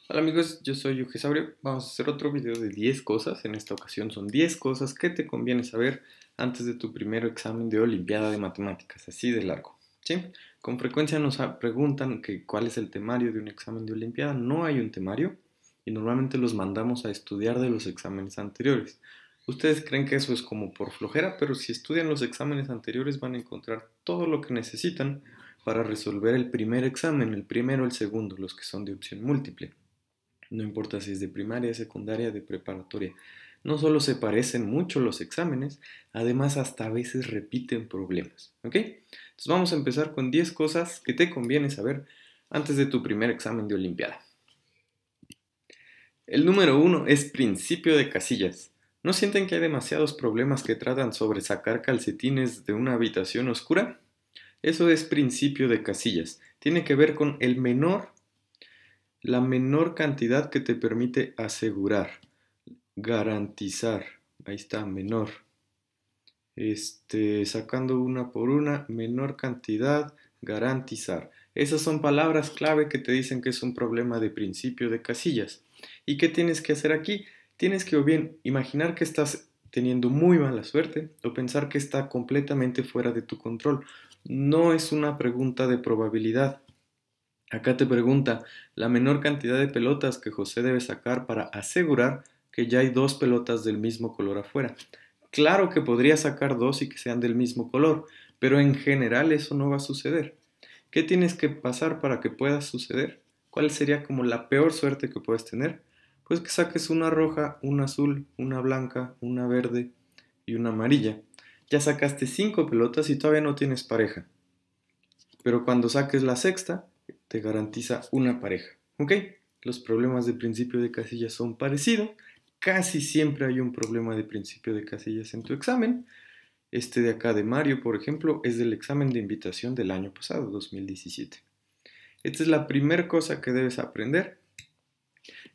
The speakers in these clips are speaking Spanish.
Hola amigos, yo soy Yugesaurio. Vamos a hacer otro video de 10 cosas. En esta ocasión son 10 cosas que te conviene saber antes de tu primer examen de Olimpiada de Matemáticas, así de largo. ¿Sí? Con frecuencia nos preguntan que cuál es el temario de un examen de Olimpiada. No hay un temario y normalmente los mandamos a estudiar de los exámenes anteriores. Ustedes creen que eso es como por flojera, pero si estudian los exámenes anteriores van a encontrar todo lo que necesitan para resolver el primer examen, el primero o el segundo, los que son de opción múltiple. No importa si es de primaria, secundaria, de preparatoria. No solo se parecen mucho los exámenes, además hasta a veces repiten problemas. ¿Ok? Entonces vamos a empezar con 10 cosas que te conviene saber antes de tu primer examen de Olimpiada. El número 1 es principio de casillas. ¿No sienten que hay demasiados problemas que tratan sobre sacar calcetines de una habitación oscura? Eso es principio de casillas. Tiene que ver con la menor cantidad que te permite asegurar, garantizar. Ahí está, menor. Sacando una por una, menor cantidad, garantizar. Esas son palabras clave que te dicen que es un problema de principio de casillas. ¿Y qué tienes que hacer aquí? Tienes que o bien imaginar que estás teniendo muy mala suerte o pensar que está completamente fuera de tu control. No es una pregunta de probabilidad. Acá te pregunta la menor cantidad de pelotas que José debe sacar para asegurar que ya hay dos pelotas del mismo color afuera. Claro que podría sacar dos y que sean del mismo color, pero en general eso no va a suceder. ¿Qué tienes que pasar para que pueda suceder? ¿Cuál sería como la peor suerte que puedes tener? Pues que saques una roja, una azul, una blanca, una verde y una amarilla. Ya sacaste 5 pelotas y todavía no tienes pareja. Pero cuando saques la sexta, te garantiza una pareja. ¿Ok? Los problemas de principio de casillas son parecidos. Casi siempre hay un problema de principio de casillas en tu examen. Este de acá de Mario, por ejemplo, es del examen de invitación del año pasado, 2017. Esta es la primera cosa que debes aprender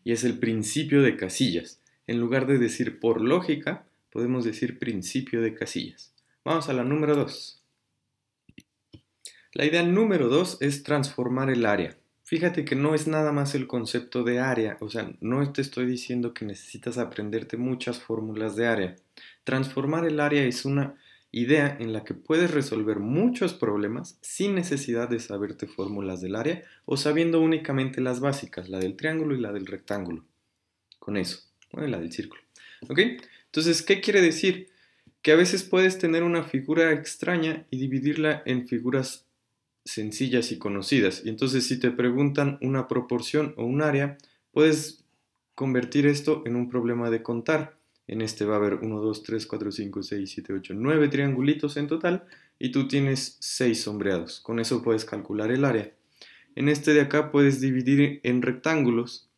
y es el principio de casillas. En lugar de decir por lógica, podemos decir principio de casillas. Vamos a la número 2. La idea número 2 es transformar el área. Fíjate que no es nada más el concepto de área, o sea, no te estoy diciendo que necesitas aprenderte muchas fórmulas de área. Transformar el área es una idea en la que puedes resolver muchos problemas sin necesidad de saberte fórmulas del área o sabiendo únicamente las básicas, la del triángulo y la del rectángulo. Con eso, bueno, y la del círculo. ¿Ok? Entonces, ¿qué quiere decir? Que a veces puedes tener una figura extraña y dividirla en figuras sencillas y conocidas. Y entonces si te preguntan una proporción o un área, puedes convertir esto en un problema de contar. En este va a haber 1, 2, 3, 4, 5, 6, 7, 8, 9 triangulitos en total y tú tienes 6 sombreados. Con eso puedes calcular el área. En este de acá puedes dividir en rectángulos.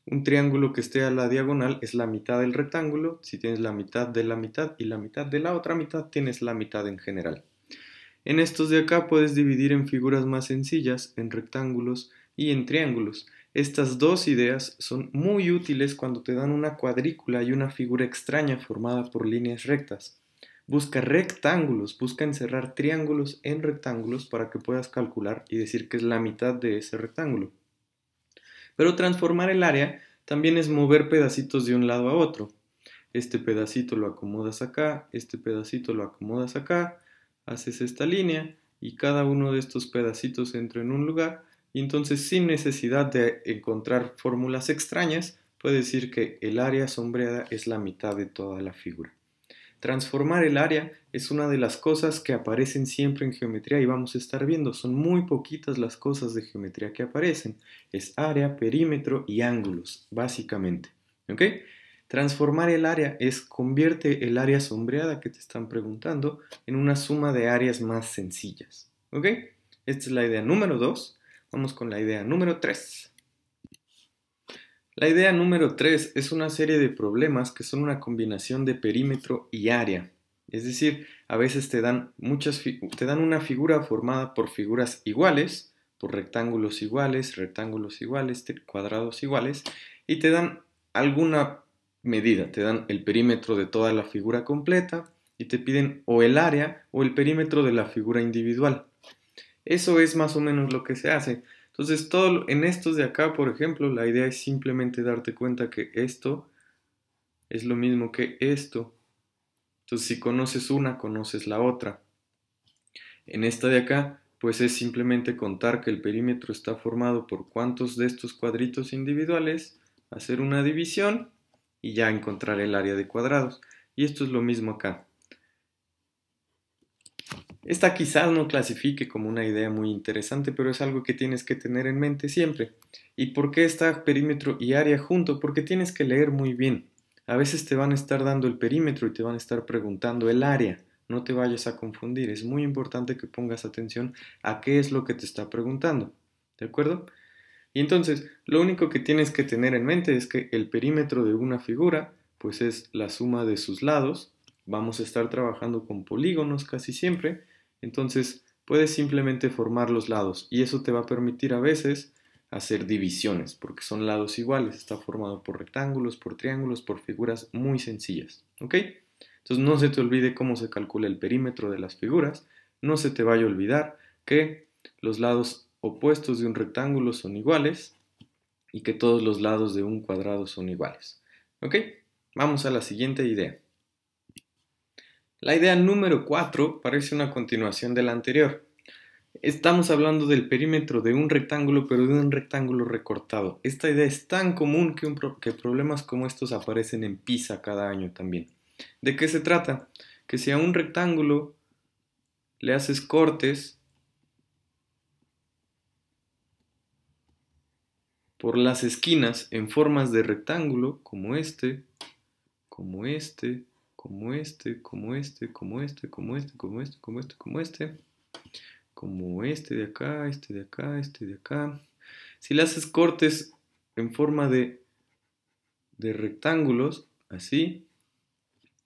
Un triángulo que esté a la diagonal es la mitad del rectángulo. Si tienes la mitad de la mitad y la mitad de la otra mitad, tienes la mitad en general. En estos de acá puedes dividir en figuras más sencillas, en rectángulos y en triángulos. Estas dos ideas son muy útiles cuando te dan una cuadrícula y una figura extraña formada por líneas rectas. Busca rectángulos, busca encerrar triángulos en rectángulos para que puedas calcular y decir que es la mitad de ese rectángulo. Pero transformar el área también es mover pedacitos de un lado a otro. Este pedacito lo acomodas acá, este pedacito lo acomodas acá, haces esta línea y cada uno de estos pedacitos entra en un lugar y entonces sin necesidad de encontrar fórmulas extrañas, puedes decir que el área sombreada es la mitad de toda la figura. Transformar el área es una de las cosas que aparecen siempre en geometría y vamos a estar viendo. Son muy poquitas las cosas de geometría que aparecen. Es área, perímetro y ángulos, básicamente. ¿Ok? Transformar el área es convierte el área sombreada que te están preguntando en una suma de áreas más sencillas. ¿Ok? Esta es la idea número 2. Vamos con la idea número 3. La idea número 3 es una serie de problemas que son una combinación de perímetro y área. Es decir, a veces te dan una figura formada por figuras iguales, por rectángulos iguales, cuadrados iguales, y te dan alguna medida, te dan el perímetro de toda la figura completa y te piden o el área o el perímetro de la figura individual. Eso es más o menos lo que se hace. Entonces, en estos de acá, por ejemplo, la idea es simplemente darte cuenta que esto es lo mismo que esto. Entonces, si conoces una, conoces la otra. En esta de acá, pues es simplemente contar que el perímetro está formado por cuántos de estos cuadritos individuales, hacer una división y ya encontrar el área de cuadrados. Y esto es lo mismo acá. Esta quizás no clasifique como una idea muy interesante, pero es algo que tienes que tener en mente siempre. ¿Y por qué está perímetro y área junto? Porque tienes que leer muy bien. A veces te van a estar dando el perímetro y te van a estar preguntando el área. No te vayas a confundir. Es muy importante que pongas atención a qué es lo que te está preguntando. ¿De acuerdo? Y entonces, lo único que tienes que tener en mente es que el perímetro de una figura, pues es la suma de sus lados. Vamos a estar trabajando con polígonos casi siempre. Entonces, puedes simplemente formar los lados y eso te va a permitir a veces hacer divisiones, porque son lados iguales. Está formado por rectángulos, por triángulos, por figuras muy sencillas. ¿Ok? Entonces, no se te olvide cómo se calcula el perímetro de las figuras. No se te vaya a olvidar que los lados opuestos de un rectángulo son iguales y que todos los lados de un cuadrado son iguales. ¿Ok? Vamos a la siguiente idea. La idea número 4 parece una continuación de la anterior. Estamos hablando del perímetro de un rectángulo, pero de un rectángulo recortado. Esta idea es tan común que problemas como estos aparecen en PISA cada año también. ¿De qué se trata? Que si a un rectángulo le haces cortes por las esquinas en formas de rectángulo, como este, como este, como este, como este, como este, como este, como este, como este, como este, como este de acá, este de acá, este de acá. Si le haces cortes en forma de rectángulos, así,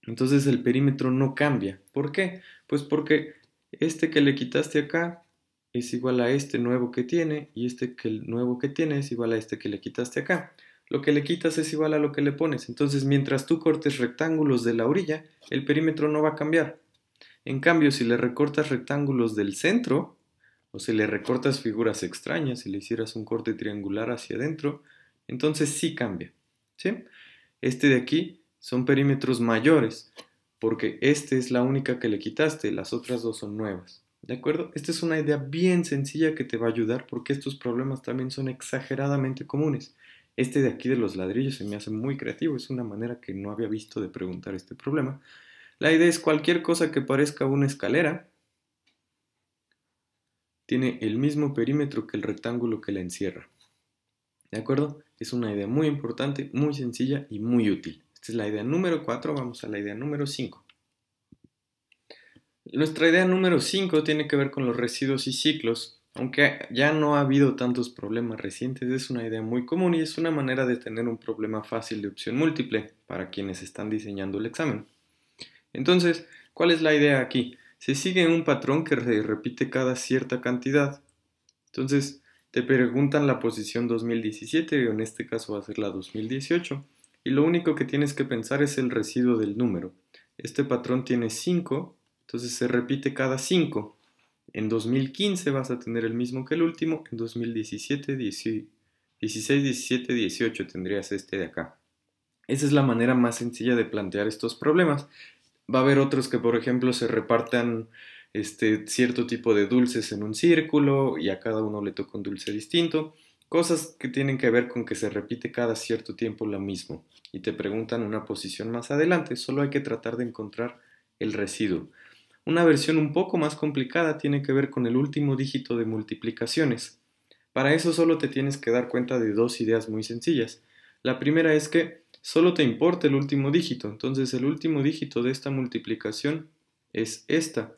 entonces el perímetro no cambia. ¿Por qué? Pues porque este que le quitaste acá es igual a este nuevo que tiene y este que el nuevo que tiene es igual a este que le quitaste acá. Lo que le quitas es igual a lo que le pones. Entonces, mientras tú cortes rectángulos de la orilla, el perímetro no va a cambiar. En cambio, si le recortas rectángulos del centro, o si le recortas figuras extrañas, si le hicieras un corte triangular hacia adentro, entonces sí cambia. ¿Sí? Este de aquí son perímetros mayores, porque este es la única que le quitaste, las otras dos son nuevas. ¿De acuerdo? Esta es una idea bien sencilla que te va a ayudar porque estos problemas también son exageradamente comunes. Este de aquí de los ladrillos se me hace muy creativo, es una manera que no había visto de preguntar este problema. La idea es cualquier cosa que parezca una escalera, tiene el mismo perímetro que el rectángulo que la encierra. ¿De acuerdo? Es una idea muy importante, muy sencilla y muy útil. Esta es la idea número 4, vamos a la idea número 5. Nuestra idea número 5 tiene que ver con los residuos y ciclos. Aunque ya no ha habido tantos problemas recientes, es una idea muy común y es una manera de tener un problema fácil de opción múltiple para quienes están diseñando el examen. Entonces, ¿cuál es la idea aquí? Se sigue un patrón que se repite cada cierta cantidad. Entonces, te preguntan la posición 2017, o en este caso va a ser la 2018, y lo único que tienes que pensar es el residuo del número. Este patrón tiene 5, entonces se repite cada 5. En 2015 vas a tener el mismo que el último, en 2017, 16, 17, 18 tendrías este de acá. Esa es la manera más sencilla de plantear estos problemas. Va a haber otros que, por ejemplo, se repartan cierto tipo de dulces en un círculo y a cada uno le toca un dulce distinto. Cosas que tienen que ver con que se repite cada cierto tiempo lo mismo y te preguntan una posición más adelante. Solo hay que tratar de encontrar el residuo. Una versión un poco más complicada tiene que ver con el último dígito de multiplicaciones. Para eso solo te tienes que dar cuenta de dos ideas muy sencillas. La primera es que solo te importa el último dígito, entonces el último dígito de esta multiplicación es esta.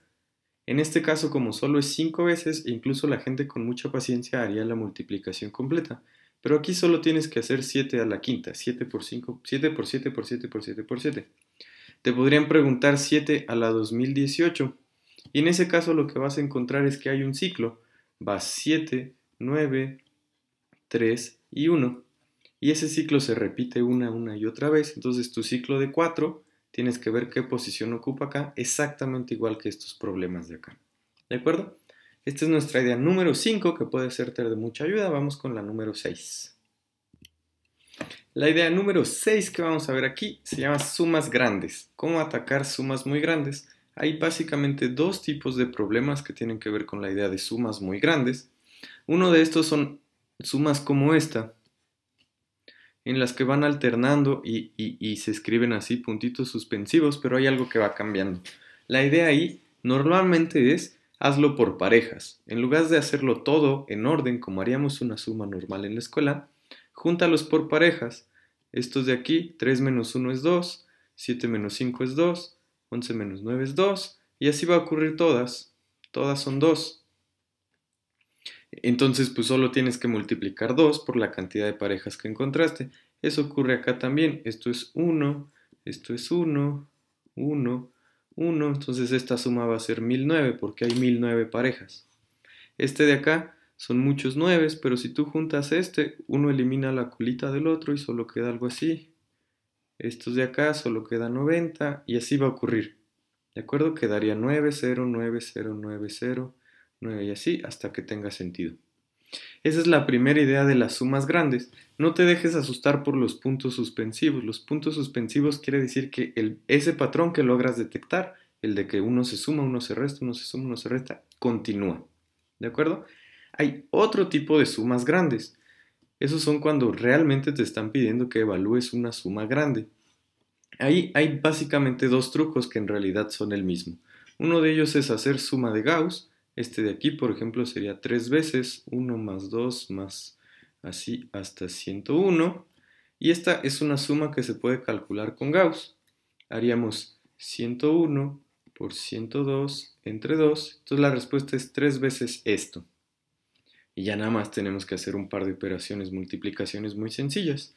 En este caso, como solo es 5 veces, incluso la gente con mucha paciencia haría la multiplicación completa. Pero aquí solo tienes que hacer 7 a la quinta, 7 por 5, 7 por 7 por 7 por 7 por 7. Te podrían preguntar 7 a la 2018. Y en ese caso lo que vas a encontrar es que hay un ciclo. Va 7, 9, 3 y 1. Y ese ciclo se repite una y otra vez. Entonces tu ciclo de 4 tienes que ver qué posición ocupa acá, exactamente igual que estos problemas de acá. ¿De acuerdo? Esta es nuestra idea número 5 que puede serte de mucha ayuda. Vamos con la número 6. La idea número 6 que vamos a ver aquí se llama sumas grandes. ¿Cómo atacar sumas muy grandes? Hay básicamente dos tipos de problemas que tienen que ver con la idea de sumas muy grandes. Uno de estos son sumas como esta, en las que van alternando y se escriben así puntitos suspensivos, pero hay algo que va cambiando. La idea ahí normalmente es hazlo por parejas. En lugar de hacerlo todo en orden como haríamos una suma normal en la escuela, júntalos por parejas. Estos de aquí, 3 menos 1 es 2, 7 menos 5 es 2, 11 menos 9 es 2, y así va a ocurrir todas. Todas son 2. Entonces, pues solo tienes que multiplicar 2 por la cantidad de parejas que encontraste. Eso ocurre acá también. Esto es 1, esto es 1, 1, 1. Entonces esta suma va a ser 1009 porque hay 1009 parejas. Este de acá son muchos 9, pero si tú juntas este, uno elimina la colita del otro y solo queda algo así. Estos de acá solo queda 90 y así va a ocurrir. ¿De acuerdo? Quedaría 9, 0, 9, 0, 9, 0, 9 y así hasta que tenga sentido. Esa es la primera idea de las sumas grandes. No te dejes asustar por los puntos suspensivos. Los puntos suspensivos quiere decir que ese patrón que logras detectar, el de que uno se suma, uno se resta, uno se suma, uno se resta, continúa. ¿De acuerdo? Hay otro tipo de sumas grandes. Esos son cuando realmente te están pidiendo que evalúes una suma grande. Ahí hay básicamente dos trucos que en realidad son el mismo. Uno de ellos es hacer suma de Gauss. Este de aquí, por ejemplo, sería 3 veces 1 más 2 más así hasta 101. Y esta es una suma que se puede calcular con Gauss. Haríamos 101 por 102 entre 2. Entonces la respuesta es 3 veces esto. Y ya nada más tenemos que hacer un par de operaciones, multiplicaciones muy sencillas.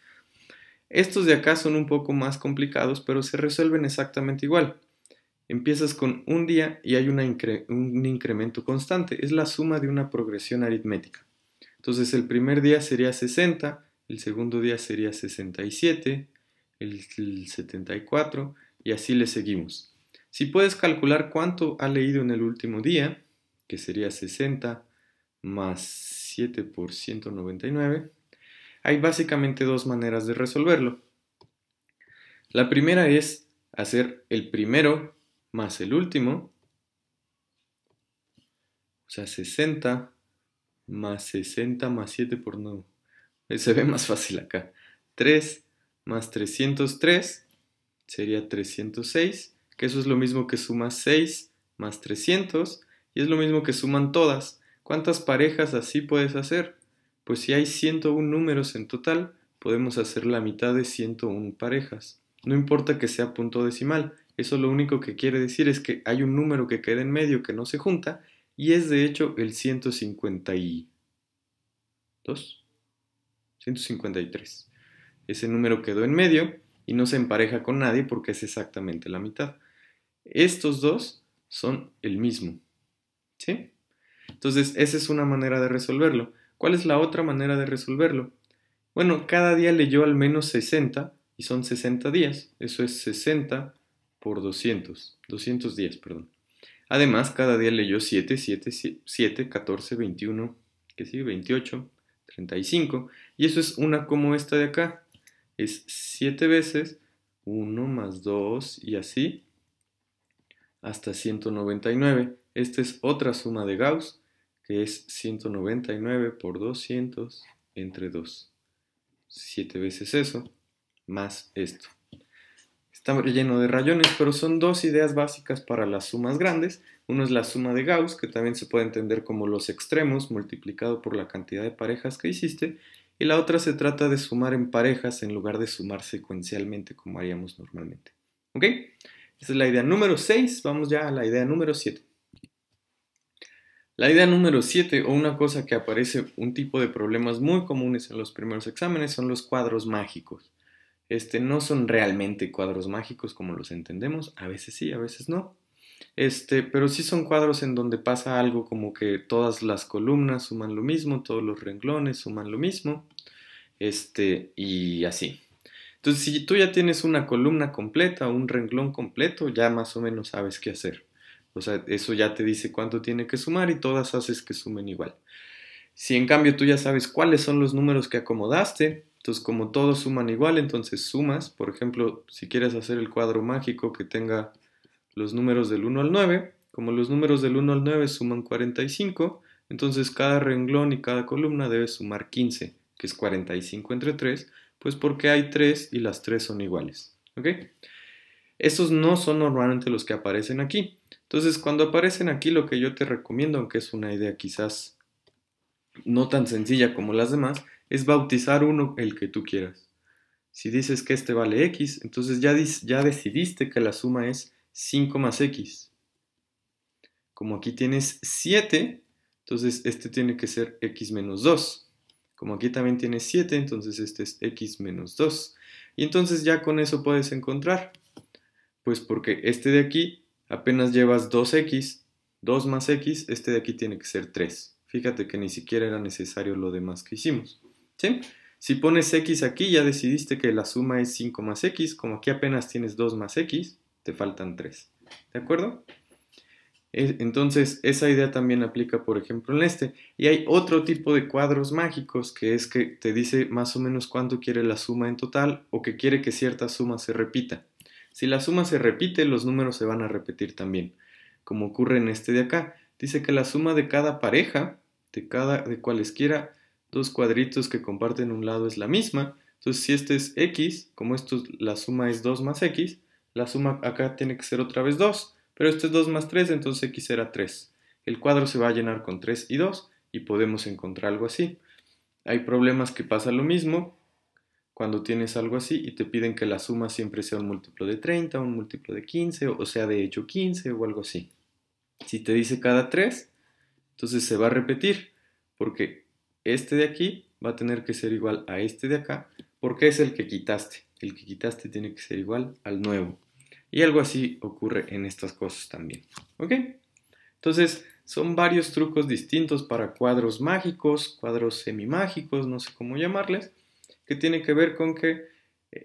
Estos de acá son un poco más complicados, pero se resuelven exactamente igual. Empiezas con un día y hay un incremento constante. Es la suma de una progresión aritmética. Entonces el primer día sería 60, el segundo día sería 67, el 74 y así le seguimos. Si puedes calcular cuánto ha leído en el último día, que sería 60 más 7 por 199, hay básicamente dos maneras de resolverlo. La primera es hacer el primero más el último, o sea, 60 más 60 más 7 por 9. Se ve más fácil acá. 3 más 303 sería 306, que eso es lo mismo que suma 6 más 300, y es lo mismo que suman todas. ¿Cuántas parejas así puedes hacer? Pues si hay 101 números en total, podemos hacer la mitad de 101 parejas. No importa que sea punto decimal, eso lo único que quiere decir es que hay un número que queda en medio que no se junta, y es de hecho el 152, 153. Ese número quedó en medio y no se empareja con nadie porque es exactamente la mitad. Estos dos son el mismo, ¿sí? Entonces, esa es una manera de resolverlo. ¿Cuál es la otra manera de resolverlo? Bueno, cada día leyó al menos 60 y son 60 días. Eso es 60 por 200 días, perdón. Además, cada día leyó 7, 7, 7, 14, 21, ¿qué sigue? 28, 35. Y eso es una como esta de acá. Es 7 veces 1 más 2 y así hasta 199. Esta es otra suma de Gauss, que es 199 por 200 entre 2. 7 veces eso, más esto. Está lleno de rayones, pero son dos ideas básicas para las sumas grandes. Uno es la suma de Gauss, que también se puede entender como los extremos multiplicado por la cantidad de parejas que hiciste. Y la otra se trata de sumar en parejas en lugar de sumar secuencialmente como haríamos normalmente. ¿Ok? Esa es la idea número 6. Vamos ya a la idea número 7. La idea número 7, o una cosa que aparece, un tipo de problemas muy comunes en los primeros exámenes, son los cuadros mágicos. No son realmente cuadros mágicos como los entendemos, a veces sí, a veces no. Pero sí son cuadros en donde pasa algo como que todas las columnas suman lo mismo, todos los renglones suman lo mismo, y así. Entonces, si tú ya tienes una columna completa o un renglón completo, ya más o menos sabes qué hacer. O sea, eso ya te dice cuánto tiene que sumar y todas haces que sumen igual. Si en cambio tú ya sabes cuáles son los números que acomodaste, entonces como todos suman igual, entonces sumas. Por ejemplo, si quieres hacer el cuadro mágico que tenga los números del 1 al 9, como los números del 1 al 9 suman 45, entonces cada renglón y cada columna debe sumar 15, que es 45 entre 3, pues porque hay 3 y las 3 son iguales. ¿Ok? Estos no son normalmente los que aparecen aquí. Entonces, cuando aparecen aquí, lo que yo te recomiendo, aunque es una idea quizás no tan sencilla como las demás, es bautizar uno el que tú quieras. Si dices que este vale x, entonces ya decidiste que la suma es 5 más x. Como aquí tienes 7, entonces este tiene que ser x menos 2. Como aquí también tienes 7, entonces este es x menos 2. Y entonces ya con eso puedes encontrar. Pues porque este de aquí apenas llevas 2x, 2 más x, este de aquí tiene que ser 3. Fíjate que ni siquiera era necesario lo demás que hicimos. ¿Sí? Si pones x aquí, ya decidiste que la suma es 5 más x. Como aquí apenas tienes 2 más x, te faltan 3. ¿De acuerdo? Entonces, esa idea también aplica, por ejemplo, en este. Y hay otro tipo de cuadros mágicos que es que te dice más o menos cuánto quiere la suma en total o que quiere que cierta suma se repita. Si la suma se repite, los números se van a repetir también, como ocurre en este de acá. Dice que la suma de cada pareja, de cualesquiera dos cuadritos que comparten un lado es la misma. Entonces, si este es x, como la suma es 2 más x, la suma acá tiene que ser otra vez 2. Pero este es 2 más 3, entonces x será 3. El cuadro se va a llenar con 3 y 2 y podemos encontrar algo así. Hay problemas que pasa lo mismo cuando tienes algo así y te piden que la suma siempre sea un múltiplo de 30, un múltiplo de 15 o sea de hecho 15 o algo así. Si te dice cada 3, entonces se va a repetir porque este de aquí va a tener que ser igual a este de acá porque es el que quitaste. El que quitaste tiene que ser igual al nuevo. Y algo así ocurre en estas cosas también. ¿Ok? Entonces, son varios trucos distintos para cuadros mágicos, cuadros semimágicos, no sé cómo llamarles, que tiene que ver con que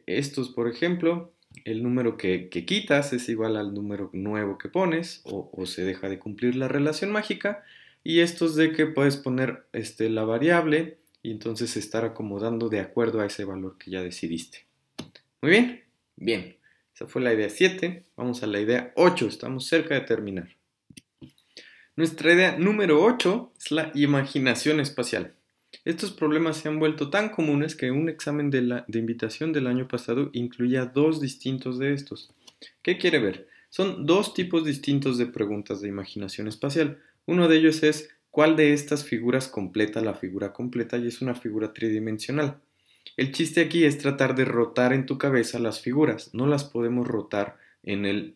estos, por ejemplo, el número que quitas es igual al número nuevo que pones o se deja de cumplir la relación mágica. Y estos de que puedes poner la variable y entonces estar acomodando de acuerdo a ese valor que ya decidiste. ¿Muy bien? Bien. Esa fue la idea 7. Vamos a la idea 8. Estamos cerca de terminar. Nuestra idea número 8 es la imaginación espacial. Estos problemas se han vuelto tan comunes que un examen de invitación del año pasado incluía 2 distintos de estos. ¿Qué quiere ver? Son 2 tipos distintos de preguntas de imaginación espacial. Uno de ellos es ¿cuál de estas figuras completa la figura completa? Y es una figura tridimensional. El chiste aquí es tratar de rotar en tu cabeza las figuras, no las podemos rotar en el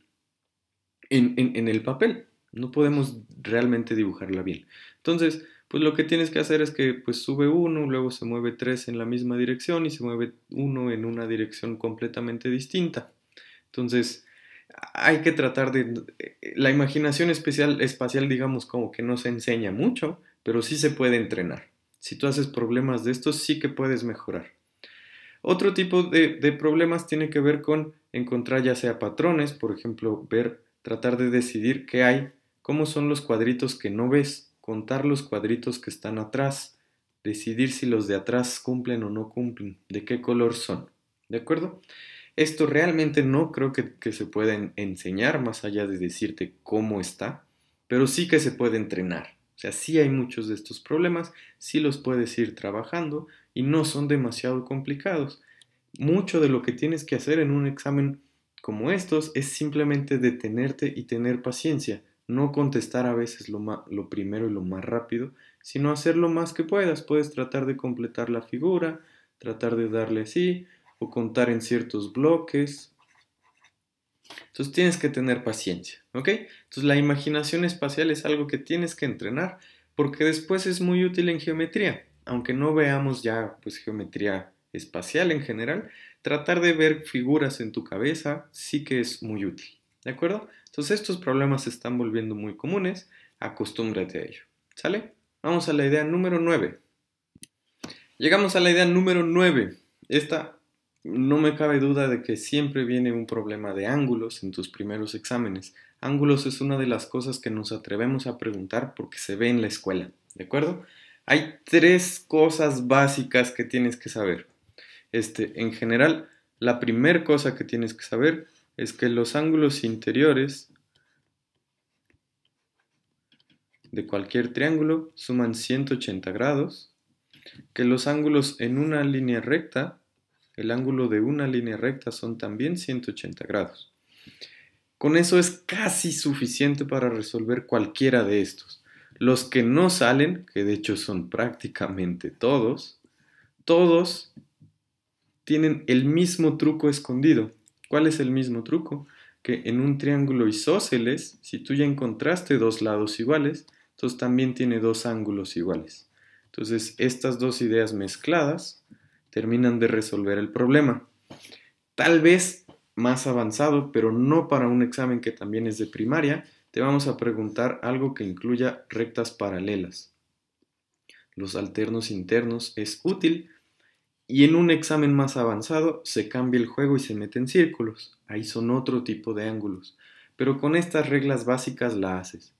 papel, no podemos realmente dibujarla bien. Entonces, pues lo que tienes que hacer es que pues sube 1, luego se mueve 3 en la misma dirección y se mueve 1 en una dirección completamente distinta. Entonces, hay que tratar de... La imaginación espacial, digamos, como que no se enseña mucho, pero sí se puede entrenar. Si tú haces problemas de estos, sí que puedes mejorar. Otro tipo de problemas tiene que ver con encontrar ya sea patrones, por ejemplo, tratar de decidir qué hay, cómo son los cuadritos que no ves, contar los cuadritos que están atrás, decidir si los de atrás cumplen o no cumplen, de qué color son. ¿De acuerdo? Esto realmente no creo que se pueda enseñar más allá de decirte cómo está, pero sí que se puede entrenar. O sea, sí hay muchos de estos problemas, sí los puedes ir trabajando y no son demasiado complicados. Mucho de lo que tienes que hacer en un examen como estos es simplemente detenerte y tener paciencia, no contestar a veces lo primero y lo más rápido, sino hacer lo más que puedas. Puedes tratar de completar la figura, tratar de darle así, o contar en ciertos bloques. Entonces tienes que tener paciencia, ¿ok? Entonces la imaginación espacial es algo que tienes que entrenar porque después es muy útil en geometría. Aunque no veamos ya pues geometría espacial en general, tratar de ver figuras en tu cabeza sí que es muy útil, ¿de acuerdo? Entonces estos problemas se están volviendo muy comunes, acostúmbrate a ello, ¿sale? Vamos a la idea número 9. Llegamos a la idea número 9. Esta no me cabe duda de que siempre viene un problema de ángulos en tus primeros exámenes. Ángulos es una de las cosas que nos atrevemos a preguntar porque se ve en la escuela, ¿de acuerdo? Hay tres cosas básicas que tienes que saber. En general, la primera cosa que tienes que saber es que los ángulos interiores de cualquier triángulo suman 180 grados, que los ángulos en una línea recta, el ángulo de una línea recta son también 180 grados. Con eso es casi suficiente para resolver cualquiera de estos. Los que no salen, que de hecho son prácticamente todos, todos tienen el mismo truco escondido. ¿Cuál es el mismo truco? Que en un triángulo isósceles, si tú ya encontraste dos lados iguales, entonces también tiene dos ángulos iguales. Entonces, estas dos ideas mezcladas terminan de resolver el problema. Tal vez más avanzado, pero no para un examen que también es de primaria, te vamos a preguntar algo que incluya rectas paralelas. Los alternos internos es útil y en un examen más avanzado se cambia el juego y se mete en círculos. Ahí son otro tipo de ángulos. Pero con estas reglas básicas la haces.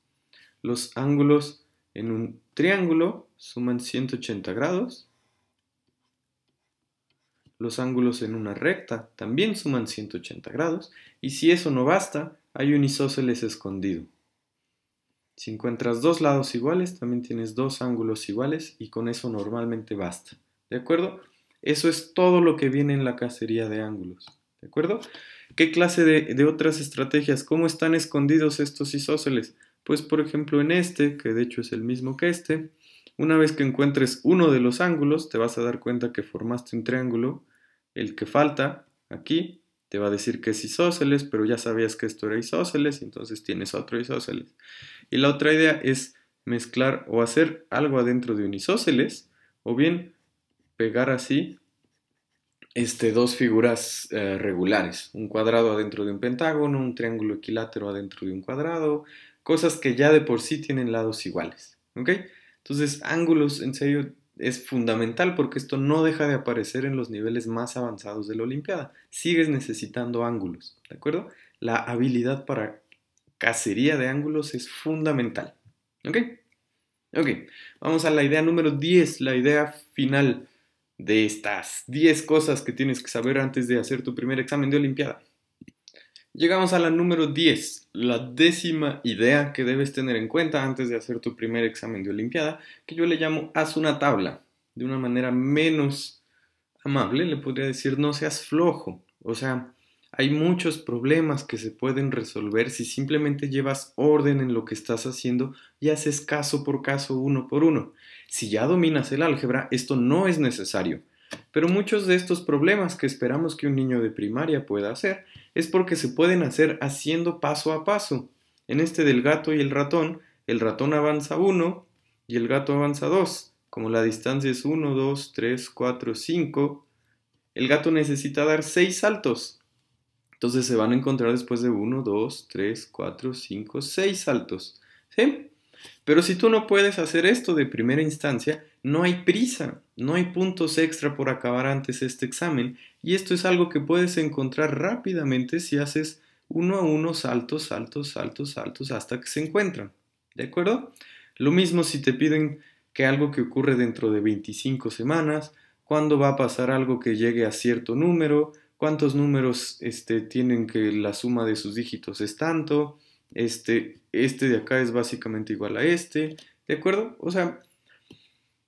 Los ángulos en un triángulo suman 180 grados. Los ángulos en una recta también suman 180 grados. Y si eso no basta, hay un isósceles escondido. Si encuentras dos lados iguales, también tienes dos ángulos iguales y con eso normalmente basta. ¿De acuerdo? Eso es todo lo que viene en la cacería de ángulos. ¿De acuerdo? ¿Qué clase de otras estrategias? ¿Cómo están escondidos estos isósceles? Pues por ejemplo en este, que de hecho es el mismo que este, una vez que encuentres uno de los ángulos, te vas a dar cuenta que formaste un triángulo. El que falta aquí te va a decir que es isósceles, pero ya sabías que esto era isósceles, entonces tienes otro isósceles. Y la otra idea es mezclar o hacer algo adentro de un isósceles, o bien pegar así dos figuras regulares, un cuadrado adentro de un pentágono, un triángulo equilátero adentro de un cuadrado, cosas que ya de por sí tienen lados iguales, ¿ok? Entonces, ángulos en serio es fundamental porque esto no deja de aparecer en los niveles más avanzados de la Olimpiada. Sigues necesitando ángulos, ¿de acuerdo? La habilidad para cacería de ángulos es fundamental, ¿ok? Ok, vamos a la idea número 10, la idea final de estas 10 cosas que tienes que saber antes de hacer tu primer examen de Olimpiada. Llegamos a la número 10, la décima idea que debes tener en cuenta antes de hacer tu primer examen de Olimpiada, que yo le llamo haz una tabla. De una manera menos amable le podría decir no seas flojo. O sea, hay muchos problemas que se pueden resolver si simplemente llevas orden en lo que estás haciendo y haces caso por caso, uno por uno. Si ya dominas el álgebra, esto no es necesario. Pero muchos de estos problemas que esperamos que un niño de primaria pueda hacer es porque se pueden hacer haciendo paso a paso. En este del gato y el ratón avanza 1 y el gato avanza 2. Como la distancia es 1, 2, 3, 4, 5, el gato necesita dar 6 saltos. Entonces se van a encontrar después de 1, 2, 3, 4, 5, 6 saltos. ¿Sí? Pero si tú no puedes hacer esto de primera instancia, no hay prisa, no hay puntos extra por acabar antes este examen y esto es algo que puedes encontrar rápidamente si haces uno a uno saltos, saltos, saltos, saltos hasta que se encuentran. ¿De acuerdo? Lo mismo si te piden que algo que ocurre dentro de 25 semanas, cuándo va a pasar algo que llegue a cierto número, cuántos números tienen que la suma de sus dígitos es tanto, este de acá es básicamente igual a este, ¿de acuerdo? O sea,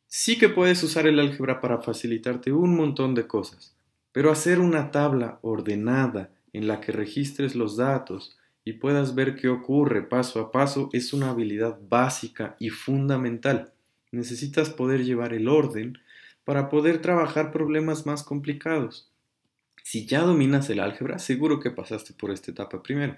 sí que puedes usar el álgebra para facilitarte un montón de cosas, pero hacer una tabla ordenada en la que registres los datos y puedas ver qué ocurre paso a paso es una habilidad básica y fundamental. Necesitas poder llevar el orden para poder trabajar problemas más complicados. Si ya dominas el álgebra, seguro que pasaste por esta etapa primero.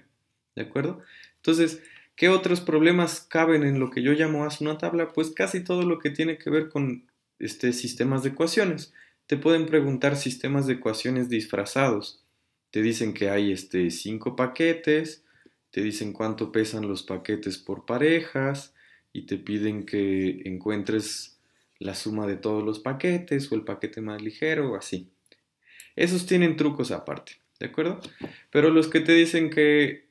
¿De acuerdo? Entonces, ¿qué otros problemas caben en lo que yo llamo haz una tabla? Pues casi todo lo que tiene que ver con sistemas de ecuaciones. Te pueden preguntar sistemas de ecuaciones disfrazados. Te dicen que hay 5 paquetes, te dicen cuánto pesan los paquetes por parejas y te piden que encuentres la suma de todos los paquetes o el paquete más ligero o así. Esos tienen trucos aparte, ¿de acuerdo? Pero los que te dicen que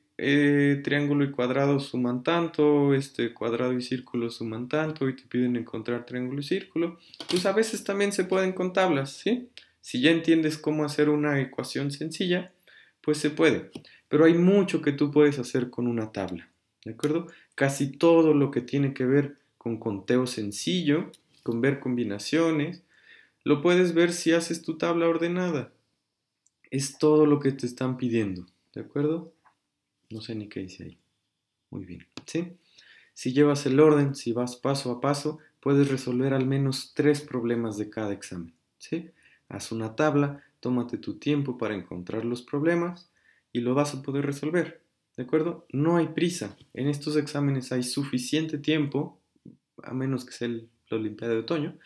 triángulo y cuadrado suman tanto, cuadrado y círculo suman tanto y te piden encontrar triángulo y círculo, pues a veces también se pueden con tablas, ¿sí? Si ya entiendes cómo hacer una ecuación sencilla, pues se puede. Pero hay mucho que tú puedes hacer con una tabla, ¿de acuerdo? Casi todo lo que tiene que ver con conteo sencillo, con ver combinaciones, lo puedes ver si haces tu tabla ordenada. Es todo lo que te están pidiendo, ¿de acuerdo? No sé ni qué dice ahí. Muy bien, ¿sí? Si llevas el orden, si vas paso a paso, puedes resolver al menos 3 problemas de cada examen, ¿sí? Haz una tabla, tómate tu tiempo para encontrar los problemas y lo vas a poder resolver, ¿de acuerdo? No hay prisa. En estos exámenes hay suficiente tiempo, a menos que sea la Olimpiada de Otoño,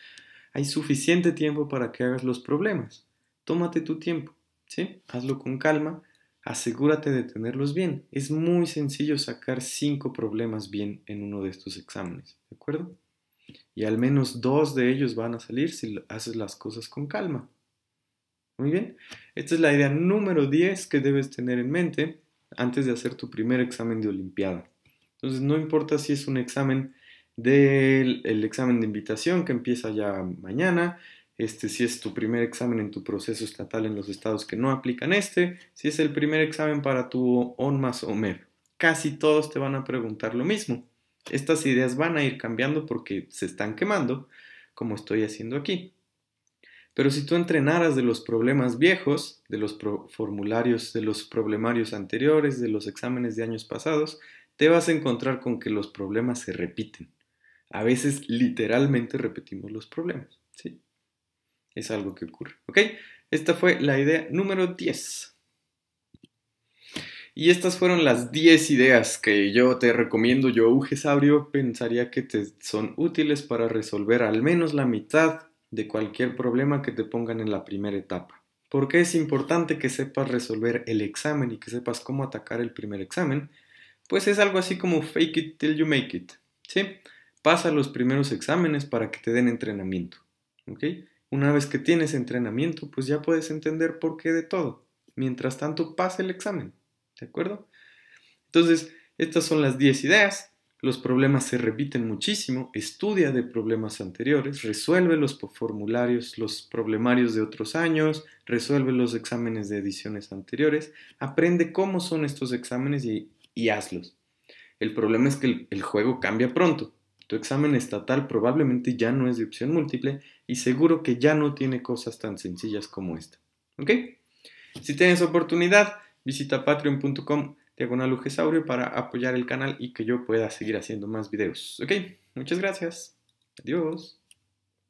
hay suficiente tiempo para que hagas los problemas. Tómate tu tiempo, ¿sí? Hazlo con calma, asegúrate de tenerlos bien. Es muy sencillo sacar 5 problemas bien en uno de estos exámenes, ¿de acuerdo? Y al menos 2 de ellos van a salir si haces las cosas con calma. Muy bien, esta es la idea número 10 que debes tener en mente antes de hacer tu primer examen de Olimpiada. Entonces, no importa si es un examen del examen de invitación que empieza ya mañana, si es tu primer examen en tu proceso estatal en los estados que no aplican si es el primer examen para tu ONMAS o MEP. Casi todos te van a preguntar lo mismo. Estas ideas van a ir cambiando porque se están quemando, como estoy haciendo aquí. Pero si tú entrenaras de los problemas viejos, de los formularios, de los problemarios anteriores, de los exámenes de años pasados, te vas a encontrar con que los problemas se repiten. A veces literalmente repetimos los problemas, ¿sí? Es algo que ocurre, ¿ok? Esta fue la idea número 10. Y estas fueron las 10 ideas que yo te recomiendo. Yo, Ugesaurio, pensaría que te son útiles para resolver al menos la mitad de cualquier problema que te pongan en la primera etapa. ¿Por qué es importante que sepas resolver el examen y que sepas cómo atacar el primer examen? Pues es algo así como fake it till you make it, ¿sí? Pasa los primeros exámenes para que te den entrenamiento, ¿ok? Una vez que tienes entrenamiento, pues ya puedes entender por qué de todo. Mientras tanto, pasa el examen, ¿de acuerdo? Entonces, estas son las 10 ideas. Los problemas se repiten muchísimo. Estudia de problemas anteriores, resuelve los formularios, los problemarios de otros años, resuelve los exámenes de ediciones anteriores, aprende cómo son estos exámenes y hazlos. El problema es que el juego cambia pronto. Tu examen estatal probablemente ya no es de opción múltiple y seguro que ya no tiene cosas tan sencillas como esta. ¿Ok? Si tienes oportunidad, visita patreon.com/Ugesaurio para apoyar el canal y que yo pueda seguir haciendo más videos. ¿Ok? Muchas gracias. Adiós.